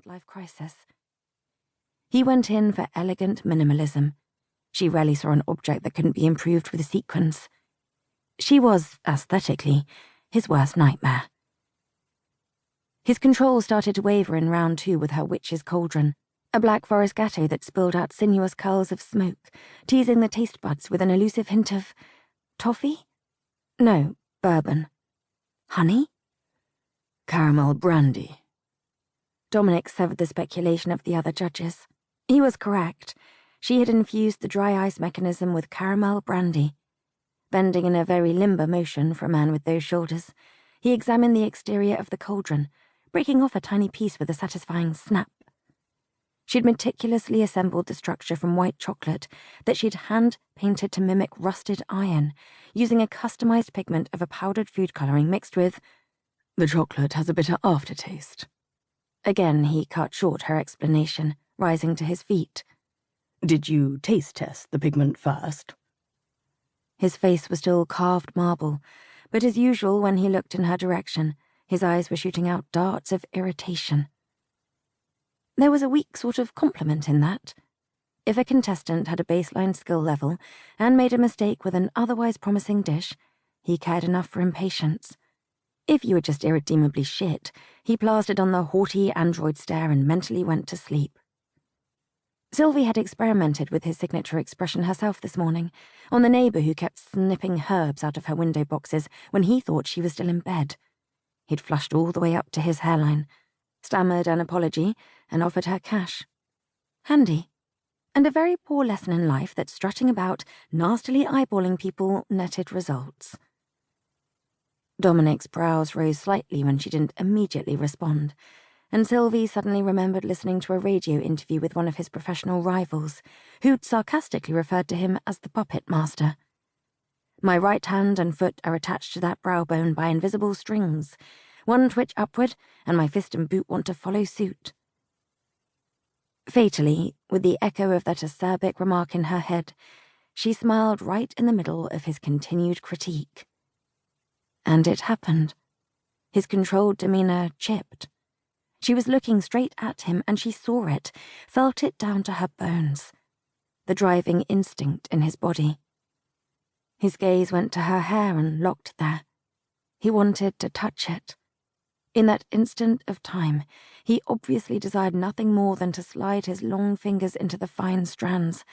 midlife crisis. He went in for elegant minimalism. She rarely saw an object that couldn't be improved with sequins. She was, aesthetically, his worst nightmare. His control started to waver in round 2 with her witch's cauldron, a black forest gateau that spilled out sinuous curls of smoke, teasing the taste buds with an elusive hint of toffee? No, bourbon. Honey? Caramel brandy. Dominic severed the speculation of the other judges. He was correct. She had infused the dry ice mechanism with caramel brandy. Bending in a very limber motion for a man with those shoulders, he examined the exterior of the cauldron, breaking off a tiny piece with a satisfying snap. She'd meticulously assembled the structure from white chocolate that she'd hand-painted to mimic rusted iron, using a customized pigment of a powdered food coloring mixed with... The chocolate has a bitter aftertaste. Again, he cut short her explanation, rising to his feet. Did you taste test the pigment first? His face was still carved marble, but as usual when he looked in her direction, his eyes were shooting out darts of irritation. There was a weak sort of compliment in that. If a contestant had a baseline skill level and made a mistake with an otherwise promising dish, he cared enough for impatience. If you were just irredeemably shit, he plastered on the haughty android stare and mentally went to sleep. Sylvie had experimented with his signature expression herself this morning, on the neighbour who kept snipping herbs out of her window boxes when he thought she was still in bed. He'd flushed all the way up to his hairline, stammered an apology, and offered her cash. Handy. And a very poor lesson in life that strutting about, nastily eyeballing people, netted results. Dominic's brows rose slightly when she didn't immediately respond, and Sylvie suddenly remembered listening to a radio interview with one of his professional rivals, who'd sarcastically referred to him as the puppet master. My right hand and foot are attached to that brow bone by invisible strings. One twitch upward, and my fist and boot want to follow suit. Fatally, with the echo of that acerbic remark in her head, she smiled right in the middle of his continued critique. And it happened. His controlled demeanor chipped. She was looking straight at him, and she saw it, felt it down to her bones, the driving instinct in his body. His gaze went to her hair and locked there. He wanted to touch it. In that instant of time, he obviously desired nothing more than to slide his long fingers into the fine strands,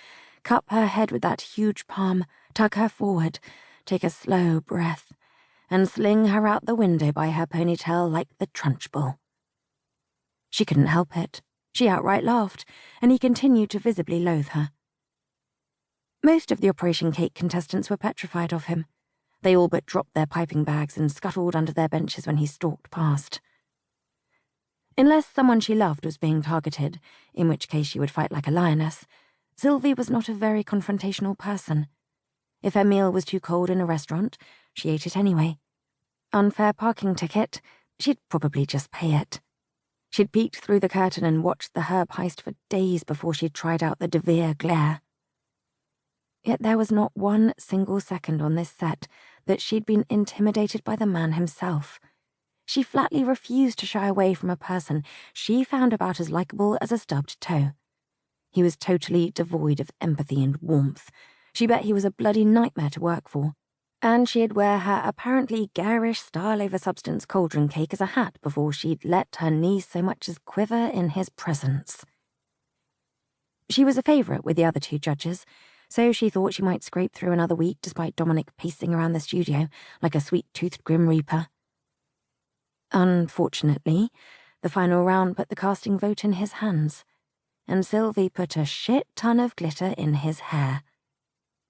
cup her head with that huge palm, tug her forward, take a slow breath, and sling her out the window by her ponytail like the Trunchbull. She couldn't help it. She outright laughed, and he continued to visibly loathe her. Most of the Operation Cake contestants were petrified of him. They all but dropped their piping bags and scuttled under their benches when he stalked past. Unless someone she loved was being targeted, in which case she would fight like a lioness, Sylvie was not a very confrontational person. If her meal was too cold in a restaurant, she ate it anyway. Unfair parking ticket, she'd probably just pay it. She'd peeked through the curtain and watched the herb heist for days before she'd tried out the De Vere glare. Yet there was not one single second on this set that she'd been intimidated by the man himself. She flatly refused to shy away from a person she found about as likable as a stubbed toe. He was totally devoid of empathy and warmth. She bet he was a bloody nightmare to work for. And she'd wear her apparently garish style-over-substance cauldron cake as a hat before she'd let her knees so much as quiver in his presence. She was a favourite with the other 2 judges, so she thought she might scrape through another week despite Dominic pacing around the studio like a sweet-toothed Grim Reaper. Unfortunately, the final round put the casting vote in his hands, and Sylvie put a shit-ton of glitter in his hair.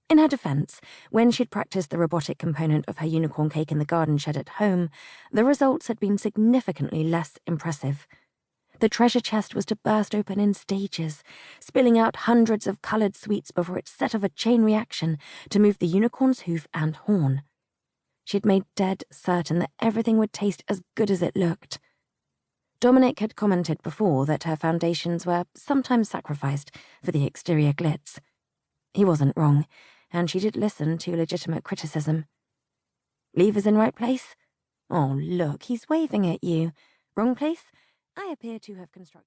In her defence, when she'd practiced the robotic component of her unicorn cake in the garden shed at home, the results had been significantly less impressive. The treasure chest was to burst open in stages, spilling out hundreds of coloured sweets before it set off a chain reaction to move the unicorn's hoof and horn. She'd made dead certain that everything would taste as good as it looked. Dominic had commented before that her foundations were sometimes sacrificed for the exterior glitz. He wasn't wrong, and she did listen to legitimate criticism. Levers in right place? Oh, look, he's waving at you. Wrong place? I appear to have constructed...